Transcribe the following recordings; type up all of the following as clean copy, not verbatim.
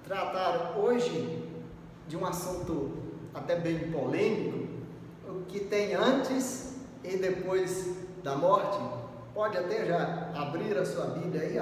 tratar hoje de um assunto até bem polêmico, o que tem antes e depois da morte. Pode até já abrir a sua Bíblia aí,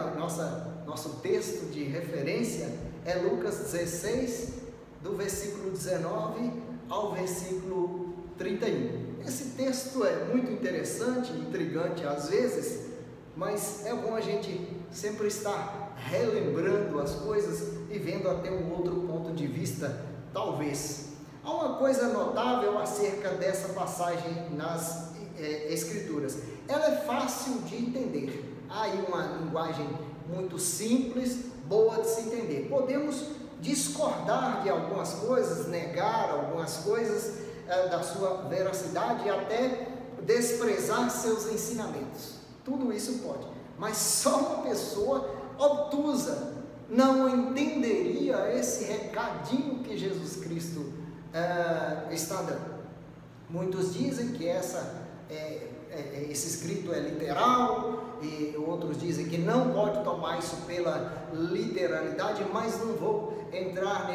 nosso texto de referência é Lucas 16, do versículo 19 ao versículo 31. Esse texto é muito interessante, intrigante às vezes, mas é bom a gente sempre estar relembrando as coisas e vendo até um outro ponto de vista, talvez. Há uma coisa notável acerca dessa passagem nas Escrituras. Ela é fácil de entender. Há aí uma linguagem muito simples, boa de se entender. Podemos discordar de algumas coisas, negar algumas coisas da sua veracidade e até desprezar seus ensinamentos. Tudo isso pode. Mas só uma pessoa obtusa não entenderia esse recadinho que Jesus Cristo está dando. Muitos dizem que esse escrito é literal, e outros dizem que não pode tomar isso pela literalidade, mas não vou entrar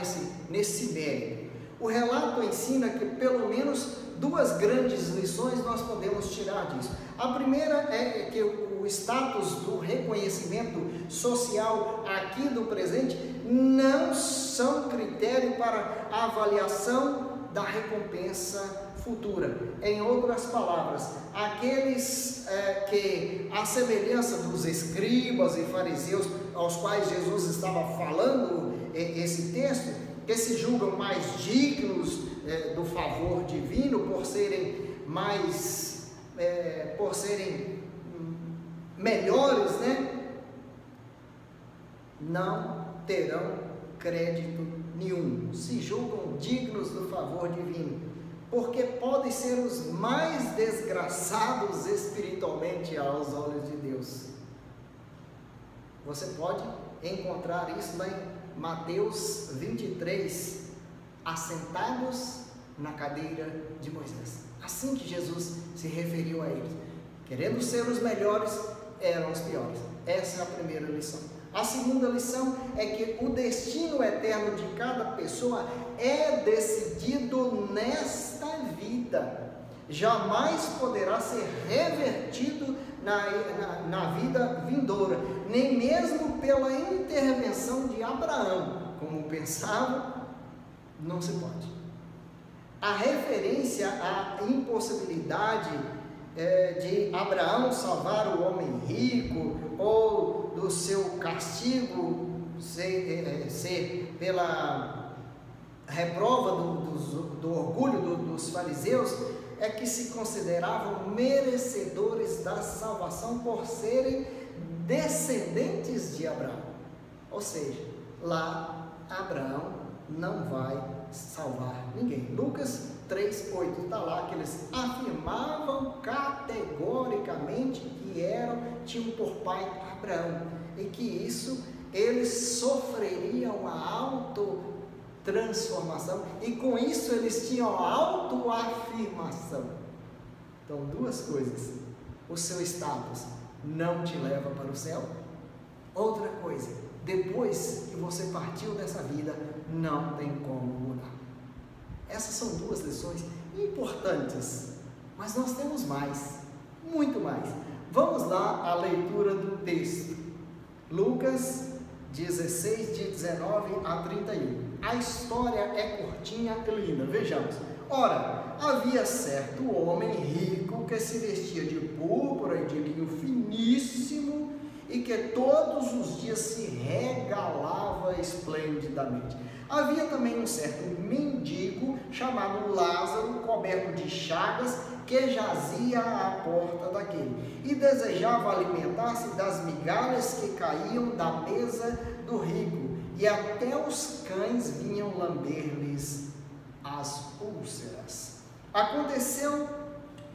nesse mérito. O relato ensina que pelo menos duas grandes lições nós podemos tirar disso. A primeira é que o status do reconhecimento social aqui do presente não são critério para a avaliação da recompensa futura. Em outras palavras, aqueles que, à semelhança dos escribas e fariseus aos quais Jesus estava falando esse texto, que se julgam mais dignos do favor divino por serem melhores, não terão crédito nenhum. Se julgam dignos do favor divino, porque podem ser os mais desgraçados espiritualmente aos olhos de Deus. Você pode encontrar isso lá em Mateus 23, assentados na cadeira de Moisés. Assim que Jesus se referiu a eles. Querendo ser os melhores, eram os piores. Essa é a primeira lição. A segunda lição é que o destino eterno de cada pessoa é decidido nesta vida. Jamais poderá ser revertido na vida vindoura, nem mesmo pela intervenção de Abraão. Como pensava, não se pode. A referência à impossibilidade de Abraão salvar o homem rico, ou do seu castigo ser pela reprova do orgulho dos fariseus, é que se consideravam merecedores da salvação por serem descendentes de Abraão. Ou seja, lá Abraão não vai salvar ninguém. Lucas 3:8 está lá que eles afirmavam categoricamente que tinham por pai Abraão, e que isso eles sofreriam a autotransformação, e com isso eles tinham a autoafirmação. Então, duas coisas: o seu status não te leva para o céu. Outra coisa, depois que você partiu dessa vida, não tem como mudar. Essas são duas lições importantes, mas nós temos mais, muito mais. Vamos lá à leitura do texto. Lucas 16, de 19 a 31. A história é curtinha e linda, vejamos. Ora, havia certo homem rico que se vestia de púrpura e de linho finíssimo, e que todos os dias se regalava esplendidamente. Havia também um certo mendigo chamado Lázaro, coberto de chagas, que jazia à porta daquele, e desejava alimentar-se das migalhas que caíam da mesa do rico, e até os cães vinham lamber-lhes as úlceras. Aconteceu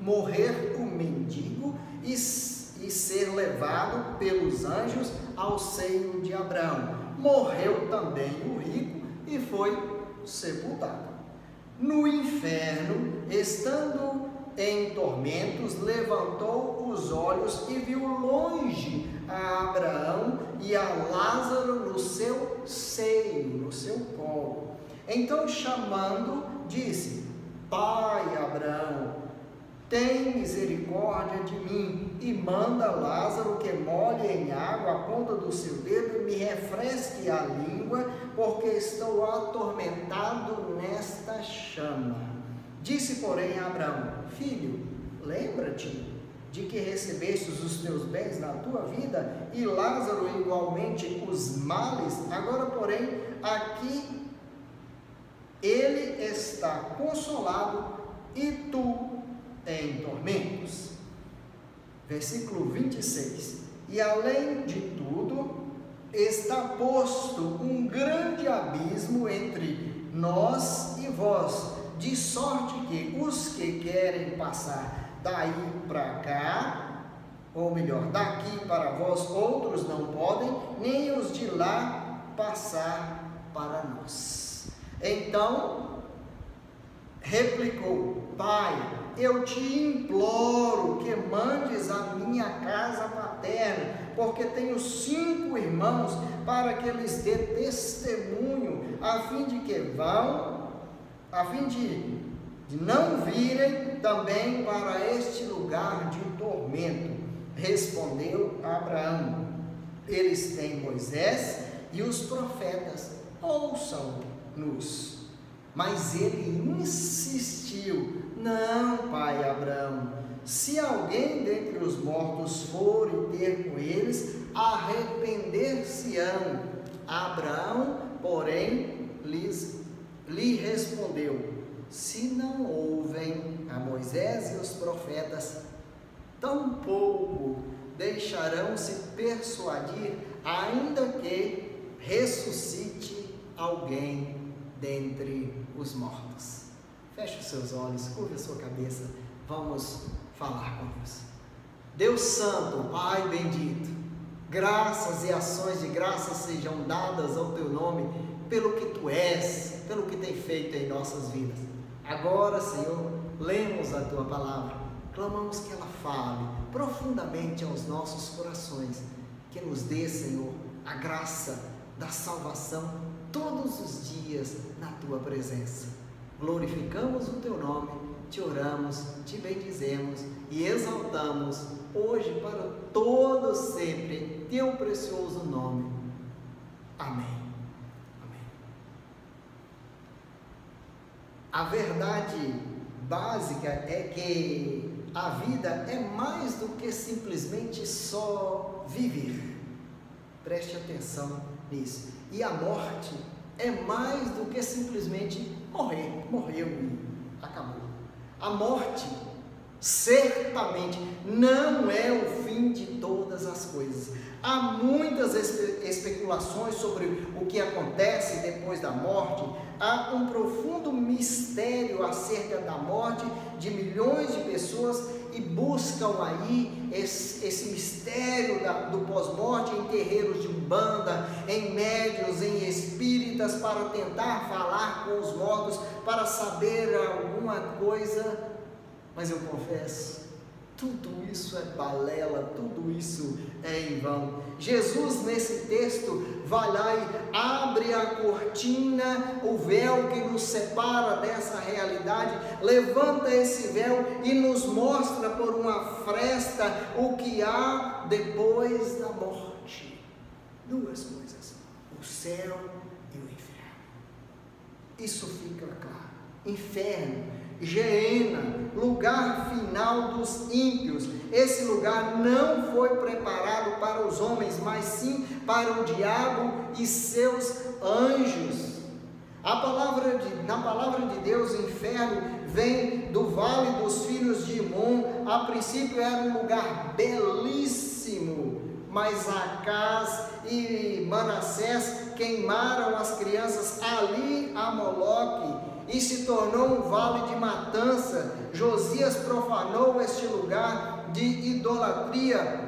morrer o mendigo e ser levado pelos anjos ao seio de Abraão. Morreu também o rico e foi sepultado. No inferno, estando em tormentos, levantou os olhos e viu longe a Abraão e a Lázaro no seu seio. no seu colo. Então, chamando, disse: Pai Abraão, tem misericórdia de mim e manda Lázaro que molhe em água a ponta do seu dedo e me refresque a língua, porque estou atormentado nesta chama. Disse, porém, a Abraão: Filho, lembra-te de que recebestes os teus bens na tua vida e Lázaro igualmente os males. Agora, porém, aqui ele está consolado e tu em tormentos. Versículo 26. E além de tudo, está posto um grande abismo entre nós e vós, de sorte que os que querem passar daí para cá, ou melhor, daqui para vós outros não podem, nem os de lá passar para nós. Então replicou: Pai, eu te imploro que mandes a minha casa paterna, porque tenho 5 irmãos, para que lhes dê testemunho, a fim de não virem também para este lugar de tormento. Respondeu Abraão: eles têm Moisés e os profetas, ouçam-nos. Mas ele insistiu: não, pai Abraão, se alguém dentre os mortos for e ter com eles, arrepender-se-ão. Abraão, porém, lhe respondeu: se não ouvem a Moisés e os profetas, tampouco deixarão se persuadir, ainda que ressuscite alguém dentre os mortos. Feche os seus olhos, curva a sua cabeça, vamos falar com Deus. Deus Santo, Pai bendito, graças e ações de graças sejam dadas ao Teu nome, pelo que Tu és, pelo que tem feito em nossas vidas. Agora, Senhor, lemos a Tua palavra, clamamos que ela fale profundamente aos nossos corações, que nos dê, Senhor, a graça da salvação todos os dias na Tua presença. Glorificamos o Teu nome, Te oramos, Te bendizemos e exaltamos hoje para todo sempre Teu precioso nome. Amém. Amém. A verdade básica é que a vida é mais do que simplesmente só viver. Preste atenção nisso. E a morte é mais do que simplesmente morrer. Morreu e acabou. A morte certamente não é o fim de todas as coisas. Há muitas especulações sobre o que acontece depois da morte. Há um profundo mistério acerca da morte de milhões de pessoas e buscam aí esse mistério do pós-morte em terreiros de umbanda, em médiuns, em espíritas, para tentar falar com os mortos, para saber alguma coisa. Mas eu confesso, tudo isso é balela, tudo isso é em vão. Jesus, nesse texto, vai lá e abre a cortina, o véu que nos separa dessa realidade, levanta esse véu e nos mostra por uma fresta o que há depois da morte. Duas coisas: o céu e o inferno. Isso fica claro. Inferno, Geena, lugar final dos ímpios. Esse lugar não foi preparado para os homens, mas sim para o diabo e seus anjos. Na palavra de Deus, inferno vem do vale dos filhos de Imon. A princípio era um lugar belíssimo, mas Acaz e Manassés queimaram as crianças ali a Moloque, e se tornou um vale de matança. Josias profanou este lugar de idolatria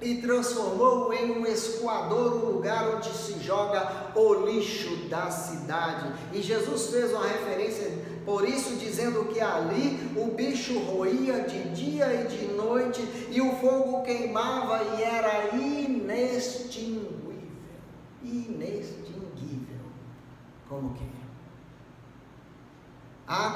e transformou em um escoador, um lugar onde se joga o lixo da cidade. E Jesus fez uma referência por isso, dizendo que ali o bicho roía de dia e de noite, e o fogo queimava e era inextinguível. Inextinguível. como queiram.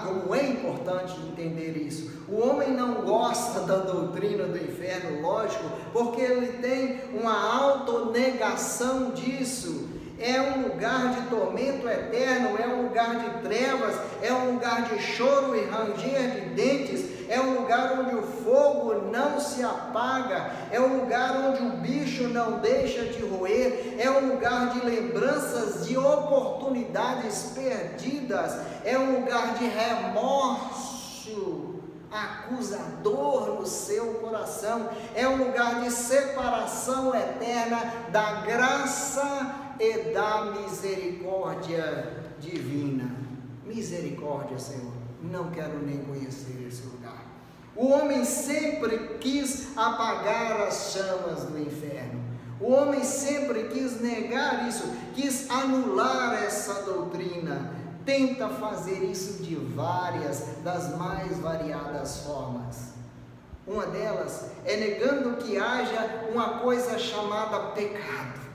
Como é importante entender isso. O homem não gosta da doutrina do inferno, lógico, porque ele tem uma autonegação disso. É um lugar de tormento eterno, é um lugar de trevas, é um lugar de choro e ranger de dentes, é um lugar onde o fogo não se apaga, é um lugar onde o bicho não deixa de roer, é um lugar de lembranças de oportunidades perdidas, é um lugar de remorso acusador no seu coração, é um lugar de separação eterna da graça e da misericórdia divina. Misericórdia, Senhor, não quero nem conhecer esse lugar. O homem sempre quis apagar as chamas do inferno. O homem sempre quis negar isso, quis anular essa doutrina. Tenta fazer isso de das mais variadas formas. Uma delas é negando que haja uma coisa chamada pecado.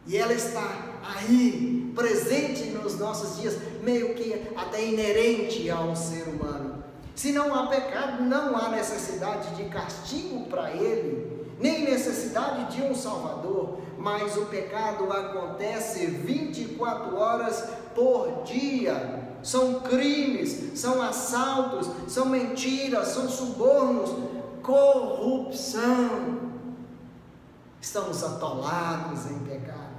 E ela está aí, presente nos nossos dias, meio que até inerente ao ser humano. Se não há pecado, não há necessidade de castigo para ele, nem necessidade de um Salvador, mas o pecado acontece 24 horas por dia. São crimes, são assaltos, são mentiras, são subornos, corrupção. Estamos atolados em pecados.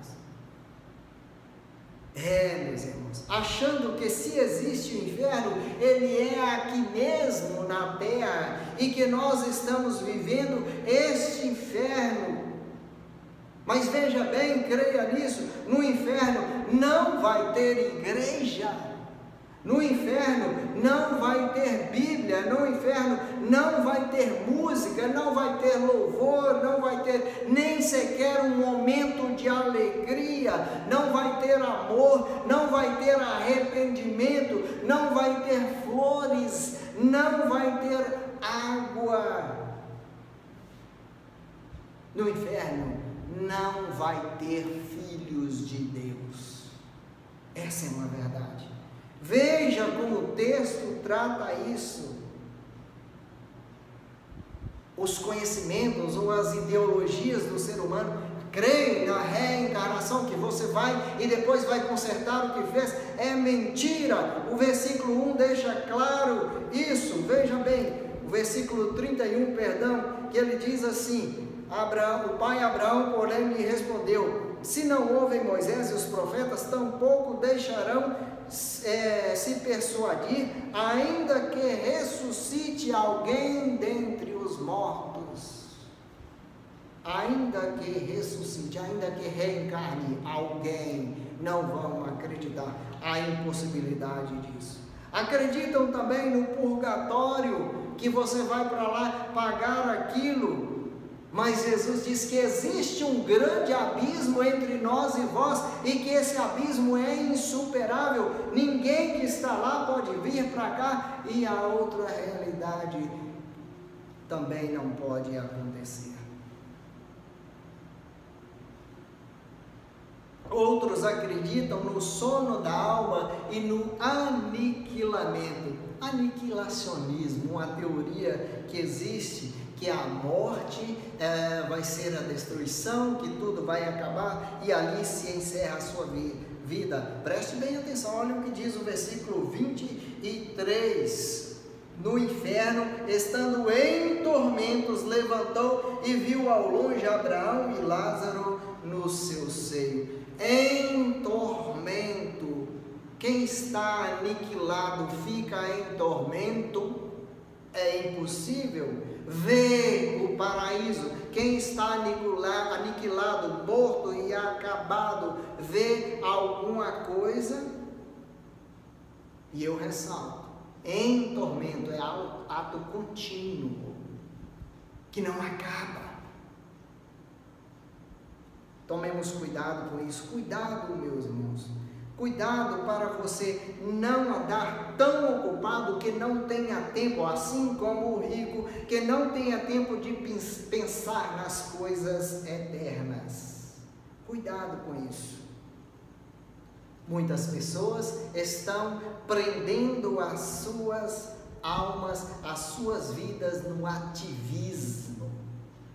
Meus irmãos, achando que se existe o inferno, ele é aqui mesmo na terra, e que nós estamos vivendo este inferno. Mas veja bem, creia nisso, no inferno não vai ter igreja, no inferno não vai ter Bíblia, no inferno não vai ter música, não vai ter louvor, não vai ter nem sequer um momento de alegria, não vai ter amor, não vai ter arrependimento, não vai ter flores, não vai ter água. No inferno não vai ter filhos de Deus. Essa é uma verdade. Veja como o texto trata isso. Os conhecimentos ou as ideologias do ser humano creem na reencarnação, que você vai e depois vai consertar o que fez, é mentira. O versículo 1 deixa claro isso. Veja bem, o versículo 31, que ele diz assim: o pai Abraão, porém, lhe respondeu: se não ouvem Moisés e os profetas, tampouco deixarão se persuadir, ainda que ressuscite alguém dentre os mortos. Ainda que ressuscite, ainda que reencarne alguém, não vão acreditar. Há impossibilidade disso. Acreditam também no purgatório, que você vai para lá pagar aquilo. Mas Jesus diz que existe um grande abismo entre nós e vós, e que esse abismo é insuperável. Ninguém que está lá pode vir para cá, e a outra realidade também não pode acontecer. Outros acreditam no sono da alma e no aniquilamento. Aniquilacionismo, uma teoria que existe, que a morte vai ser a destruição, que tudo vai acabar e ali se encerra a sua vida. Preste bem atenção, olha o que diz o versículo 23. No inferno, estando em tormentos, levantou e viu ao longe Abraão e Lázaro no seu seio. Em tormento, quem está aniquilado fica em tormento, é impossível ver o paraíso. Quem está aniquilado, morto e acabado, vê alguma coisa? E eu ressalto, em tormento é ato contínuo, que não acaba. Tomemos cuidado com isso. Cuidado, meus irmãos. Cuidado para você não andar tão ocupado que não tenha tempo, assim como o rico, que não tenha tempo de pensar nas coisas eternas. Cuidado com isso. Muitas pessoas estão prendendo as suas almas, as suas vidas no ativismo.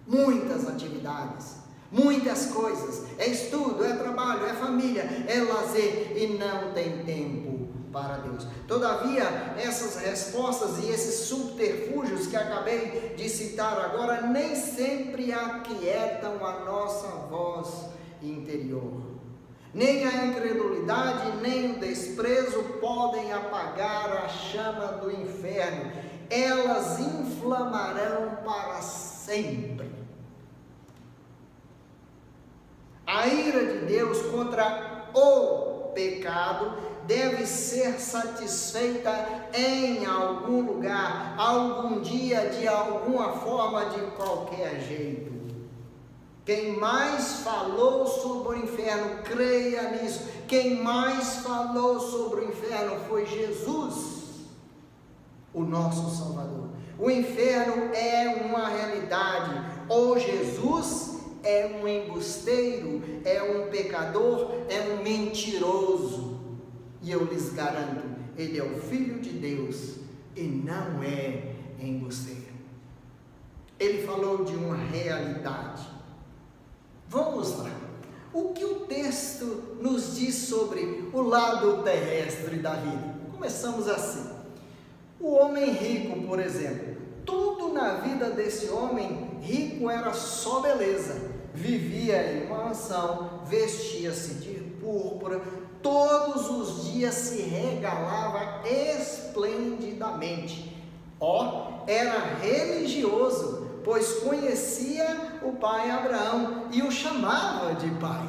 Muitas atividades, muitas coisas, é estudo, é trabalho, é família, é lazer, e não tem tempo para Deus. Todavia, essas respostas e esses subterfúgios que acabei de citar agora nem sempre aquietam a nossa voz interior. Nem a incredulidade, nem o desprezo podem apagar a chama do inferno. Elas inflamarão para sempre. A ira de Deus contra o pecado deve ser satisfeita em algum lugar, algum dia, de alguma forma, de qualquer jeito. Quem mais falou sobre o inferno, creia nisso. Quem mais falou sobre o inferno foi Jesus, o nosso Salvador. O inferno é uma realidade. Ou Jesus é um embusteiro, é um pecador, é um mentiroso. E eu lhes garanto, ele é o Filho de Deus e não é embusteiro. Ele falou de uma realidade. Vamos lá. O que o texto nos diz sobre o lado terrestre da vida? Começamos assim. O homem rico, por exemplo, tudo na vida desse homem rico era só beleza. Vivia em mansão, vestia-se de púrpura, todos os dias se regalava esplendidamente. Era religioso, pois conhecia o pai Abraão e o chamava de pai.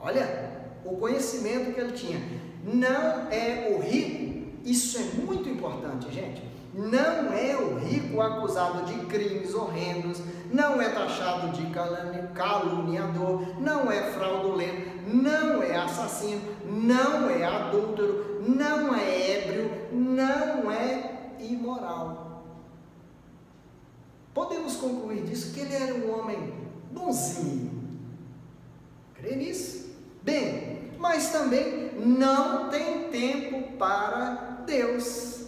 Olha o conhecimento que ele tinha. Não é o rico, isso é muito importante, gente. Não é o rico acusado de crimes horrendos, não é taxado de caluniador, não é fraudulento, não é assassino, não é adúltero, não é ébrio, não é imoral. Podemos concluir disso que ele era um homem bonzinho. Crê nisso? Bem, mas também não tem tempo para Deus.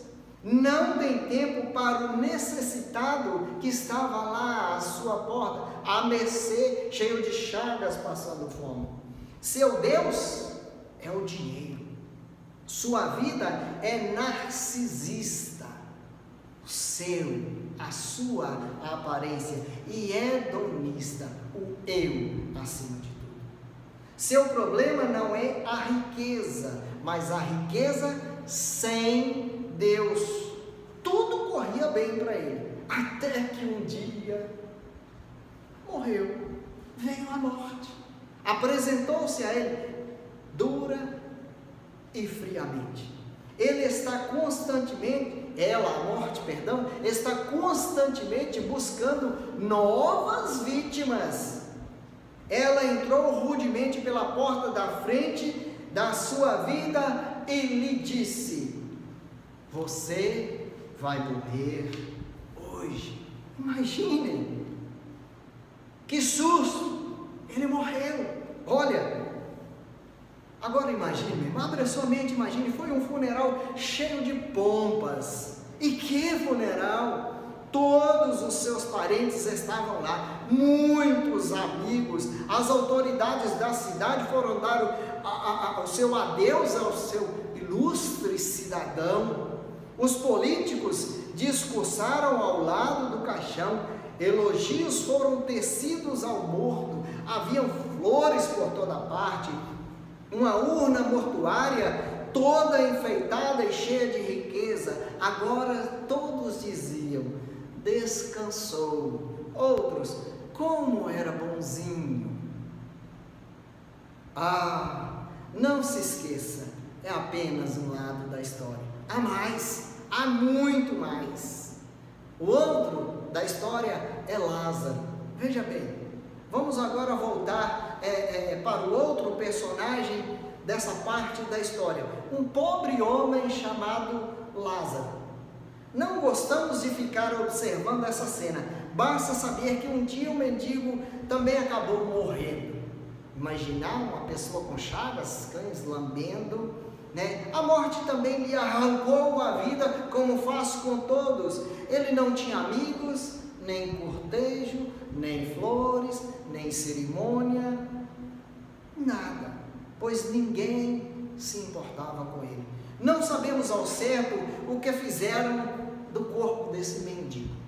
Não tem tempo para o necessitado que estava lá à sua porta, à mercê, cheio de chagas, passando fome. Seu Deus é o dinheiro. Sua vida é narcisista. A sua aparência, e hedonista, o eu acima de tudo. Seu problema não é a riqueza, mas a riqueza sem Deus. Tudo corria bem para ele, até que um dia morreu, veio a morte, apresentou-se a ele dura e friamente. Ele está constantemente, a morte, está constantemente buscando novas vítimas. Ela entrou rudemente pela porta da frente da sua vida e lhe disse: você vai morrer hoje. Imaginem, que susto, ele morreu. Olha, agora imagine, abra sua mente, imagine, foi um funeral cheio de pompas. E que funeral! Todos os seus parentes estavam lá, muitos amigos, as autoridades da cidade foram dar o seu adeus ao seu ilustre cidadão. Os políticos discursaram ao lado do caixão, elogios foram tecidos ao morto, haviam flores por toda parte, uma urna mortuária toda enfeitada e cheia de riqueza. Agora todos diziam: descansou. Outros: como era bonzinho. Não se esqueça, é apenas um lado da história. Há mais, há muito mais. O outro da história é Lázaro. Veja bem, vamos agora voltar para o outro personagem dessa parte da história, um pobre homem chamado Lázaro. Não gostamos de ficar observando essa cena, basta saber que um dia o mendigo também acabou morrendo. imaginar uma pessoa com chagas, cães lambendo, né? A morte também lhe arrancou a vida, como faz com todos. Ele não tinha amigos, nem cortejo, nem flores, nem cerimônia, nada, pois ninguém se importava com ele. Não sabemos ao certo o que fizeram do corpo desse mendigo.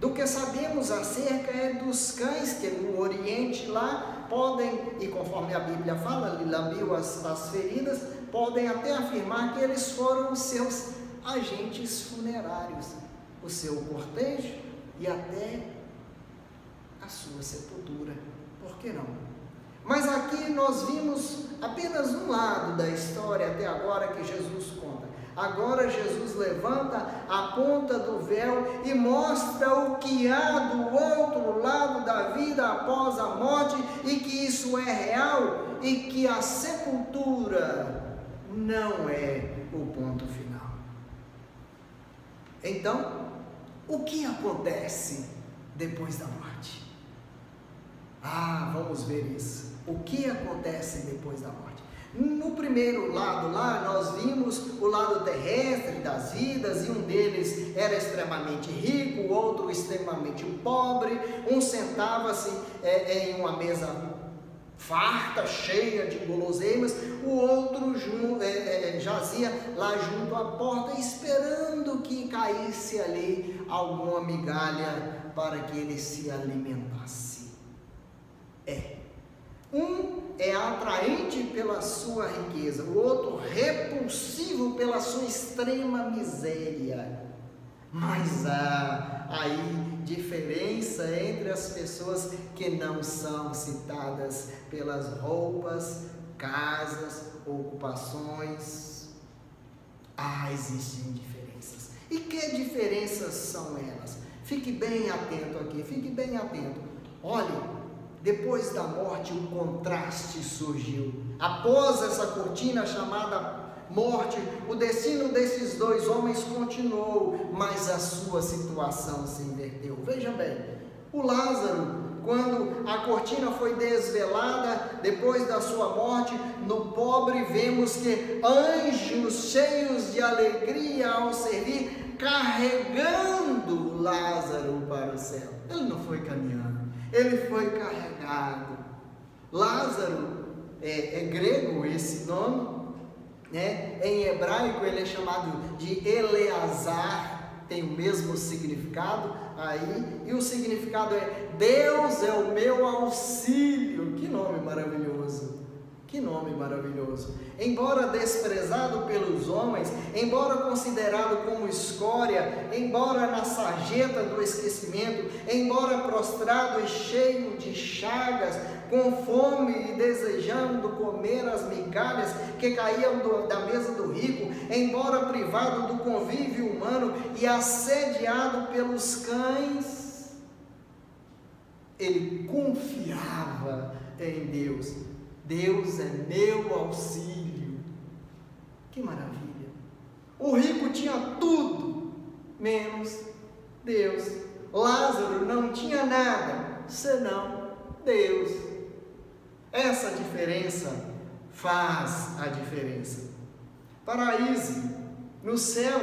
Do que sabemos acerca é dos cães que no Oriente lá podem, e conforme a Bíblia fala, lhe lambiam as feridas, podem até afirmar que eles foram os seus agentes funerários, o seu cortejo e até a sua sepultura. Por que não? Mas aqui nós vimos apenas um lado da história até agora que Jesus conta. Agora Jesus levanta a ponta do véu e mostra o que há do outro lado da vida após a morte, e que isso é real, e que a sepultura não é o ponto final. Então, o que acontece depois da morte? Vamos ver isso. O que acontece depois da morte? No primeiro lado lá, nós vimos o lado terrestre das vidas, e um deles era extremamente rico, o outro extremamente pobre. Um sentava-se em uma mesa farta, cheia de guloseimas, o outro jazia lá junto à porta, esperando que caísse ali alguma migalha para que ele se alimentasse. Um é atraente pela sua riqueza, o outro repulsivo pela sua extrema miséria. Mas há aí diferença entre as pessoas que não são citadas pelas roupas, casas, ocupações. Existem diferenças. E que diferenças são elas? Fique bem atento aqui, fique bem atento. Olhe, depois da morte, um contraste surgiu. Após essa cortina chamada morte, o destino desses dois homens continuou, mas a sua situação se inverteu. Veja bem, o Lázaro, quando a cortina foi desvelada, depois da sua morte, no pobre vemos que anjos cheios de alegria ao servir, carregando Lázaro para o céu. Ele não foi caminhando. Ele foi carregado. Lázaro, é grego esse nome, né? Em hebraico ele é chamado de Eleazar, tem o mesmo significado aí, e o significado é: Deus é o meu auxílio. Que nome maravilhoso! Que nome maravilhoso! Embora desprezado pelos homens, embora considerado como escória, embora na sarjeta do esquecimento, embora prostrado e cheio de chagas, com fome e desejando comer as migalhas que caíam da mesa do rico, embora privado do convívio humano e assediado pelos cães, ele confiava em Deus. Deus é meu auxílio. Que maravilha! O rico tinha tudo, menos Deus. Lázaro não tinha nada, senão Deus. Essa diferença faz a diferença. Paraíso, no céu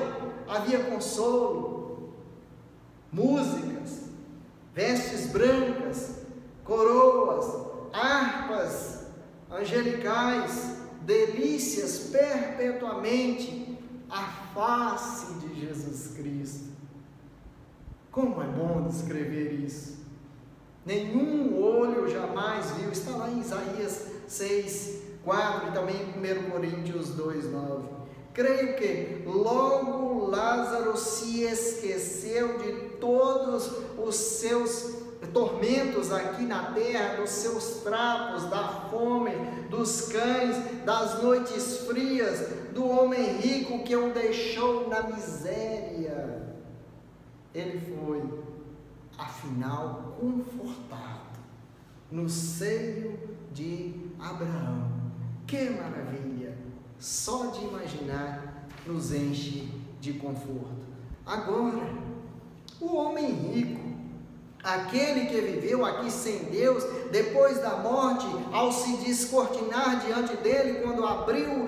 havia consolo, músicas, vestes brancas, coroas, harpas angelicais, delícias perpetuamente, a face de Jesus Cristo. Como é bom descrever isso. Nenhum olho jamais viu, está lá em Isaías 6:4 e também em 1 Coríntios 2:9. Creio que logo Lázaro se esqueceu de todos os seus tormentos aqui na terra, dos seus trapos, da fome, dos cães, das noites frias, do homem rico que o deixou na miséria. Ele foi, afinal, confortado no seio de Abraão. Que maravilha! Só de imaginar nos enche de conforto. Agora, o homem rico, Aquele que viveu aqui sem Deus, depois da morte, ao se descortinar diante dele, quando abriu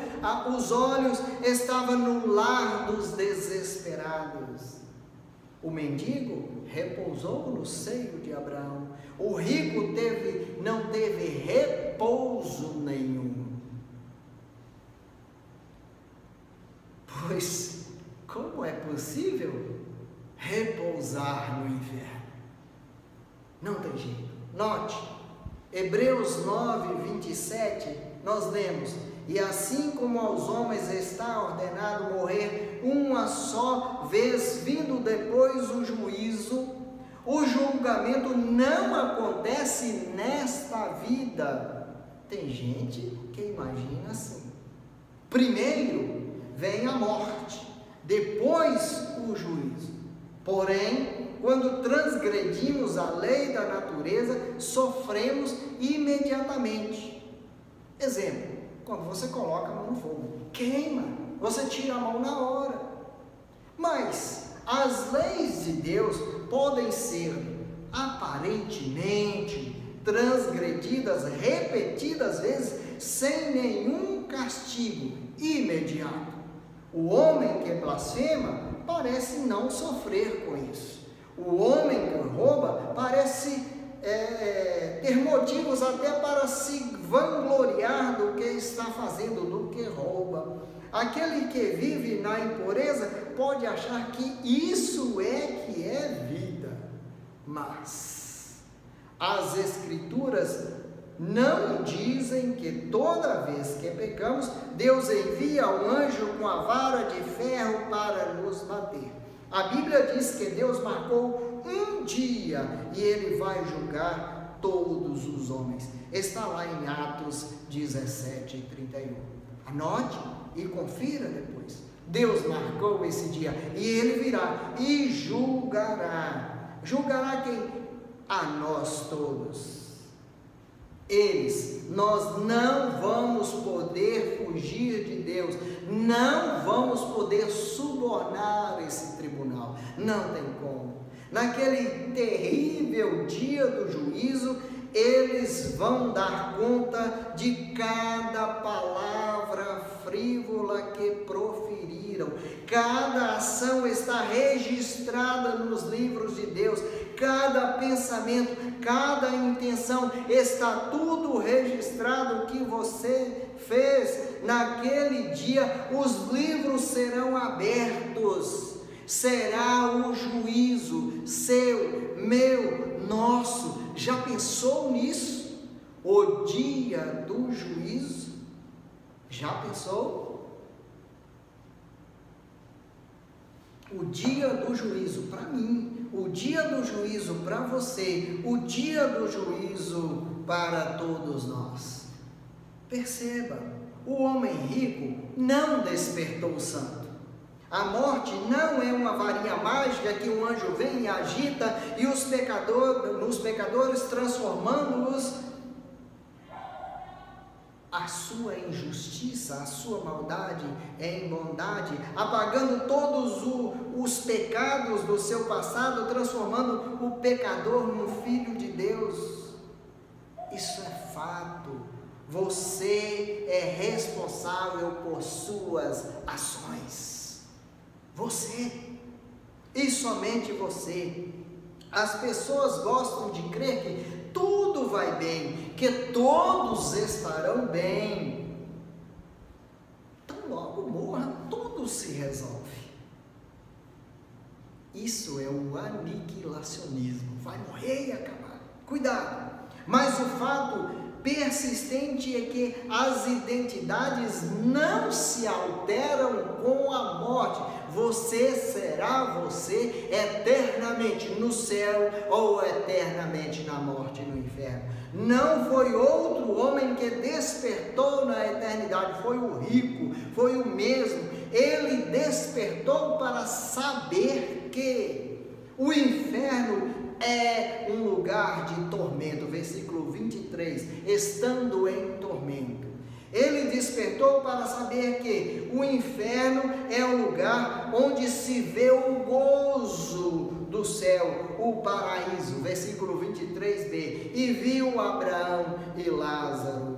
os olhos, estava no lar dos desesperados. O mendigo repousou no seio de Abraão. O rico não teve repouso nenhum. Pois como é possível repousar no inferno? Não tem jeito. Note, Hebreus 9, 27, nós lemos: e assim como aos homens está ordenado morrer uma só vez, vindo depois o juízo, o julgamento não acontece nesta vida. Tem gente que imagina assim: primeiro vem a morte, depois o juízo. Porém, quando transgredimos a lei da natureza, sofremos imediatamente. Exemplo: quando você coloca a mão no fogo, queima, você tira a mão na hora. Mas as leis de Deus podem ser aparentemente transgredidas repetidas vezes sem nenhum castigo imediato. O homem que blasfema parece não sofrer com isso. O homem que rouba parece ter motivos até para se vangloriar do que está fazendo, do que rouba. Aquele que vive na impureza pode achar que isso que é vida. Mas as Escrituras não dizem que toda vez que pecamos, Deus envia um anjo com a vara de ferro para nos bater. A Bíblia diz que Deus marcou um dia e Ele vai julgar todos os homens. Está lá em Atos 17, 31. Anote e confira depois. Deus marcou esse dia e Ele virá e julgará. Julgará quem? A nós todos. Nós não vamos poder fugir de Deus, não vamos poder subornar esse tribunal, não tem como. Naquele terrível dia do juízo, eles vão dar conta de cada palavra frívola que proferiram. Cada ação está registrada nos livros de Deus. Cada pensamento, cada intenção, está tudo registrado que você fez. Naquele dia, os livros serão abertos. Será o juízo seu, meu, nosso. Já pensou nisso? O dia do juízo? Já pensou? O dia do juízo para mim, o dia do juízo para você, o dia do juízo para todos nós. Perceba, o homem rico não despertou o santo. A morte não é uma varinha mágica que um anjo vem e agita e os pecadores transformando-os a sua injustiça, a sua maldade em bondade, apagando todos os pecados do seu passado, transformando o pecador num filho de Deus. Isso é fato. Você é responsável por suas ações. Você. E somente você. As pessoas gostam de crer que tudo vai bem, que todos estarão bem. Então logo morra, tudo se resolve. Isso é o aniquilacionismo. Vai morrer e acabar. Cuidado. Mas o fato persistente é que as identidades não se alteram com a morte. Você será você eternamente no céu ou eternamente na morte no inferno. Não foi outro homem que despertou na eternidade, foi o rico, foi o mesmo. Ele despertou para saber que o inferno é um lugar de tormento. Versículo 23, estando em tormento. Ele despertou para saber que o inferno é o lugar onde se vê o gozo do céu o paraíso, versículo 23b, e viu Abraão e Lázaro.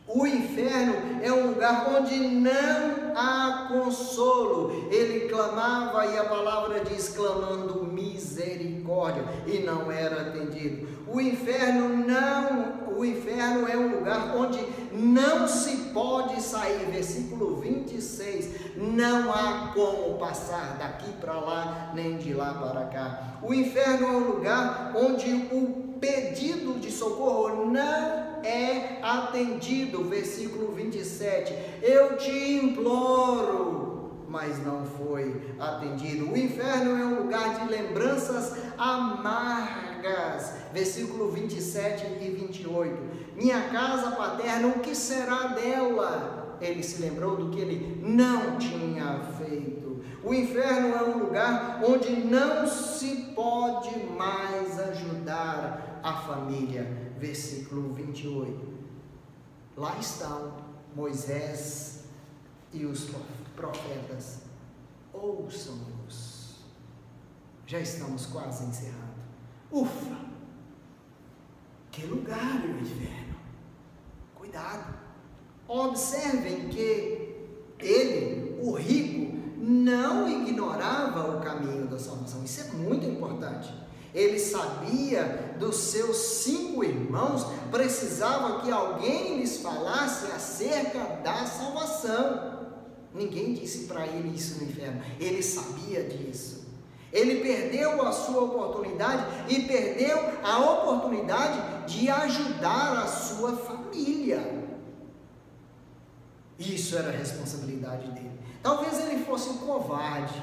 O inferno é um lugar onde não há consolo. Ele clamava, e a palavra diz, clamando misericórdia, e não era atendido. O inferno é um lugar onde não se pode sair. Versículo 26, não há como passar daqui para lá, nem de lá para cá. O inferno é um lugar onde o pedido de socorro não é atendido. Versículo 27, eu te imploro, mas não foi atendido. O inferno é um lugar de lembranças amargas. Versículo 27 e 28, minha casa paterna, o que será dela? Ele se lembrou do que ele não tinha feito. O inferno é um lugar onde não se pode mais ajudar a família. Versículo 28. Lá estão Moisés e os profetas. Ouçam-nos. Já estamos quase encerrando. Ufa! Que lugar o inferno! Cuidado! Observem que ele, o rico, não ignorava o caminho da salvação. Isso é muito importante. Ele sabia dos seus 5 irmãos, precisava que alguém lhes falasse acerca da salvação. Ninguém disse para ele isso no inferno. Ele sabia disso. Ele perdeu a sua oportunidade e perdeu a oportunidade de ajudar a sua família. Isso era a responsabilidade dele. Talvez ele fosse um covarde.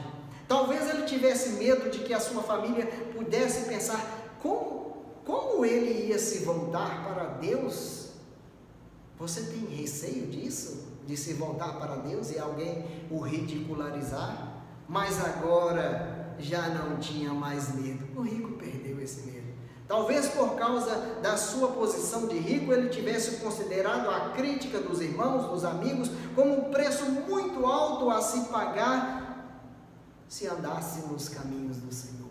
Talvez ele tivesse medo de que a sua família pudesse pensar, como ele ia se voltar para Deus? Você tem receio disso? De se voltar para Deus e alguém o ridicularizar? Mas agora já não tinha mais medo. O rico perdeu esse medo. Talvez por causa da sua posição de rico, ele tivesse considerado a crítica dos irmãos, dos amigos, como um preço muito alto a se pagar se andasse nos caminhos do Senhor.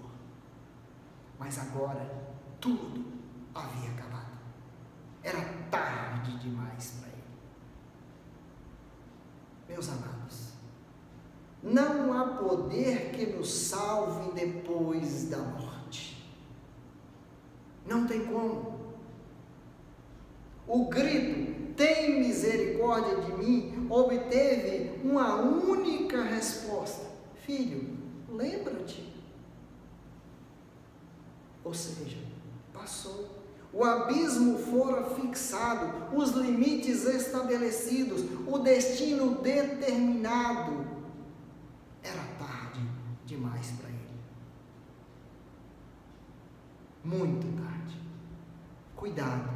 Mas agora, tudo havia acabado. Era tarde demais para ele. Meus amados, não há poder que nos salve depois da morte. Não tem como. O grito, tem misericórdia de mim, obteve uma única resposta: filho, lembra-te. Ou seja, passou. O abismo fora fixado, os limites estabelecidos, o destino determinado. Era tarde demais para ele. Muito tarde. Cuidado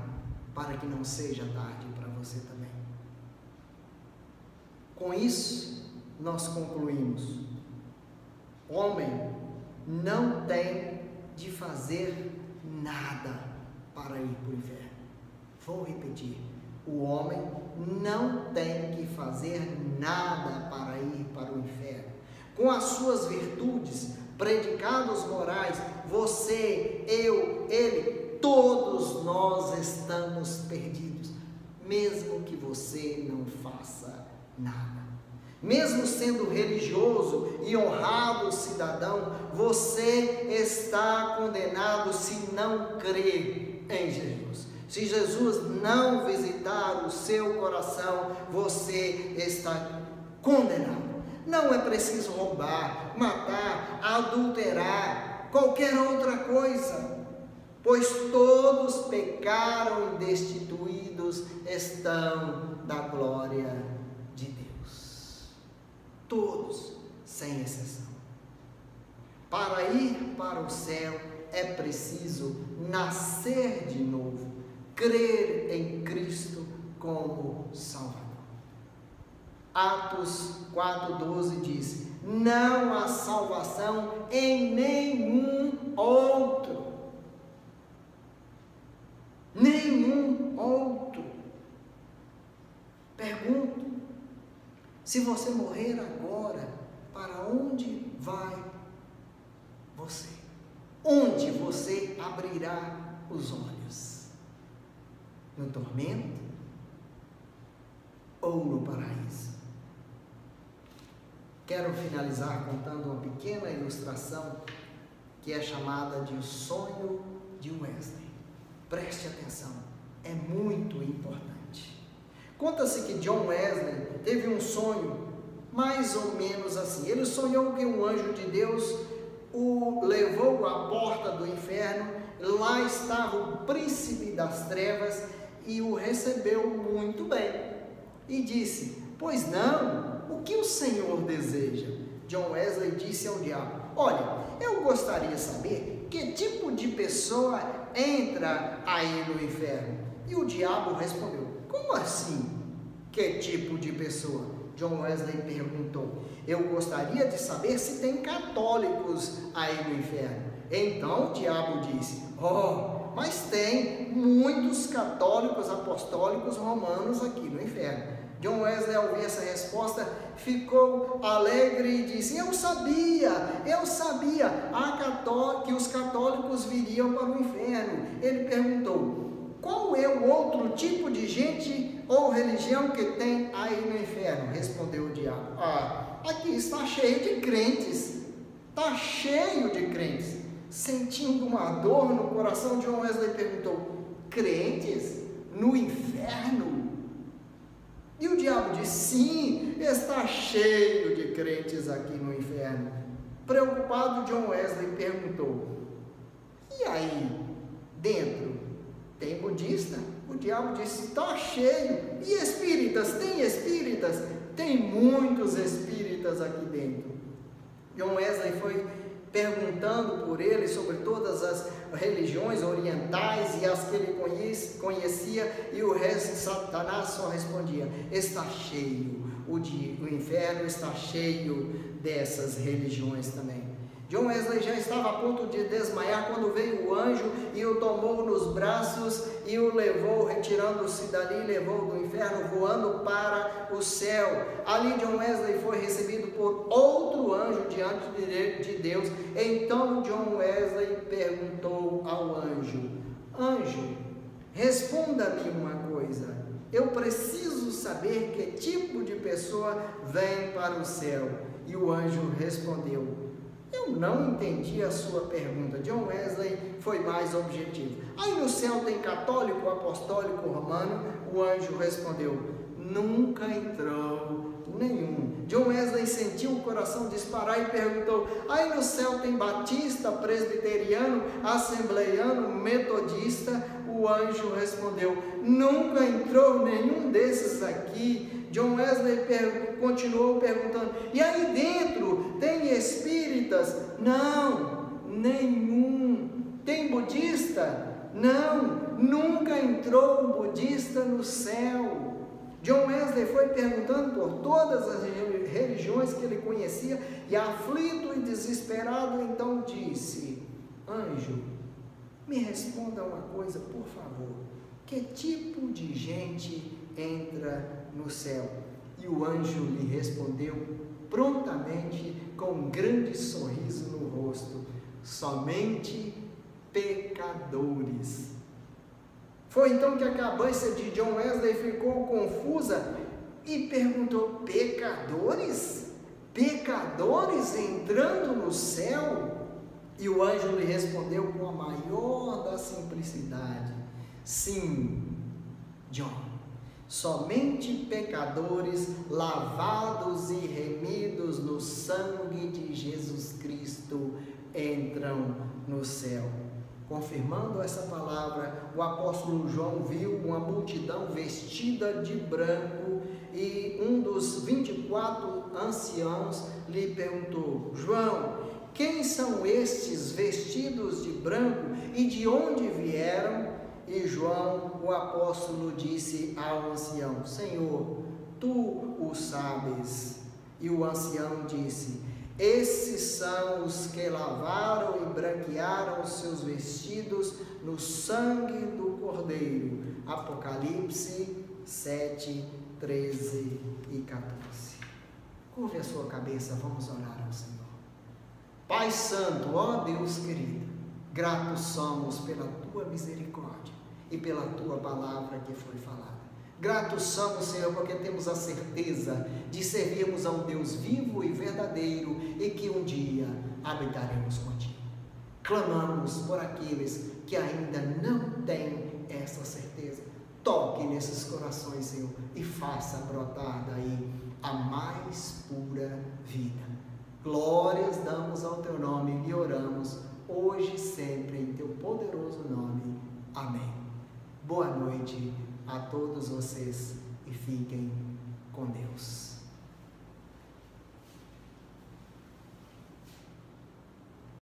para que não seja tarde para você também. Com isso, nós concluímos: homem não tem de fazer nada para ir para o inferno. Vou repetir: o homem não tem que fazer nada para ir para o inferno. Com as suas virtudes, predicados morais, você, eu, ele, todos nós estamos perdidos, mesmo que você não faça nada. Mesmo sendo religioso e honrado cidadão, você está condenado se não crer em Jesus. Se Jesus não visitar o seu coração, você está condenado. Não é preciso roubar, matar, adulterar, qualquer outra coisa, pois todos pecaram e destituídos estão da glória de Deus. Todos, sem exceção. Para ir para o céu é preciso nascer de novo, crer em Cristo como Salvador. Atos 4,12 diz: não há salvação em nenhum outro. Nenhum outro. Pergunto: se você morrer agora, para onde vai você? onde você abrirá os olhos? No tormento ou no paraíso? Quero finalizar contando uma pequena ilustração que é chamada de O Sonho de Wesley. Preste atenção, é muito importante. Conta-se que John Wesley teve um sonho mais ou menos assim. Ele sonhou que um anjo de Deus o levou à porta do inferno. Lá estava o príncipe das trevas e o recebeu muito bem. E disse: pois não, o que o Senhor deseja? John Wesley disse ao diabo: olha, eu gostaria de saber que tipo de pessoa entra aí no inferno. E o diabo respondeu: como assim? Que tipo de pessoa? John Wesley perguntou: eu gostaria de saber se tem católicos aí no inferno. Então o diabo disse: oh, mas tem muitos católicos apostólicos romanos aqui no inferno. John Wesley, ao ouvir essa resposta, ficou alegre e disse: eu sabia que os católicos viriam para o inferno. Ele perguntou: qual é o outro tipo de gente ou religião que tem aí no inferno? Respondeu o diabo: aqui está cheio de crentes, está cheio de crentes. Sentindo uma dor no coração, John Wesley perguntou: crentes no inferno? E o diabo disse: sim, está cheio de crentes aqui no inferno. Preocupado, John Wesley perguntou: e aí dentro tem budista? O diabo disse: está cheio. E espíritas? Tem espíritas? Tem muitos espíritas aqui dentro. John Wesley foi perguntando por ele sobre todas as religiões orientais e as que ele conhecia, e o resto, Satanás só respondia: está cheio, o inferno está cheio dessas religiões também. John Wesley já estava a ponto de desmaiar quando veio o anjo e o tomou nos braços e o levou, retirando-se dali, levou do inferno, voando para o céu. Ali John Wesley foi recebido por outro anjo diante de Deus. Então John Wesley perguntou ao anjo: anjo, responda-me uma coisa, eu preciso saber que tipo de pessoa vem para o céu. E o anjo respondeu: eu não entendi a sua pergunta. John Wesley foi mais objetivo. Aí no céu tem católico, apostólico, romano? O anjo respondeu: nunca entrou nenhum. John Wesley sentiu o coração disparar e perguntou: aí no céu tem batista, presbiteriano, assembleiano, metodista? O anjo respondeu: nunca entrou nenhum desses aqui. John Wesley continuou perguntando: e aí dentro tem espíritas? Não, nenhum. Tem budista? Não, nunca entrou um budista no céu. John Wesley foi perguntando por todas as religiões que ele conhecia e, aflito e desesperado, então disse: anjo, me responda uma coisa, por favor. Que tipo de gente entra no céu? E o anjo lhe respondeu prontamente, com um grande sorriso no rosto: somente pecadores. Foi então que a cabeça de John Wesley ficou confusa e perguntou: pecadores? Pecadores entrando no céu? E o anjo lhe respondeu com a maior da simplicidade: sim, John, somente pecadores lavados e remidos no sangue de Jesus Cristo entram no céu. Confirmando essa palavra, o apóstolo João viu uma multidão vestida de branco e um dos 24 anciãos lhe perguntou: João, quem são estes vestidos de branco e de onde vieram? E João, o apóstolo, disse ao ancião: Senhor, tu o sabes. E o ancião disse: esses são os que lavaram e branquearam os seus vestidos no sangue do Cordeiro. Apocalipse 7, 13 e 14. Curve a sua cabeça, vamos orar ao Senhor. Pai Santo, ó Deus querido, Gratos somos pela tua misericórdia e pela tua palavra que foi falada. Gratos somos, Senhor, porque temos a certeza de servirmos a um Deus vivo e verdadeiro e que um dia habitaremos contigo. Clamamos por aqueles que ainda não têm essa certeza. Toque nesses corações, Senhor, e faça brotar daí a mais pura vida. Glórias damos ao teu nome e oramos hoje e sempre em teu poderoso nome. Amém. Boa noite a todos vocês e fiquem com Deus.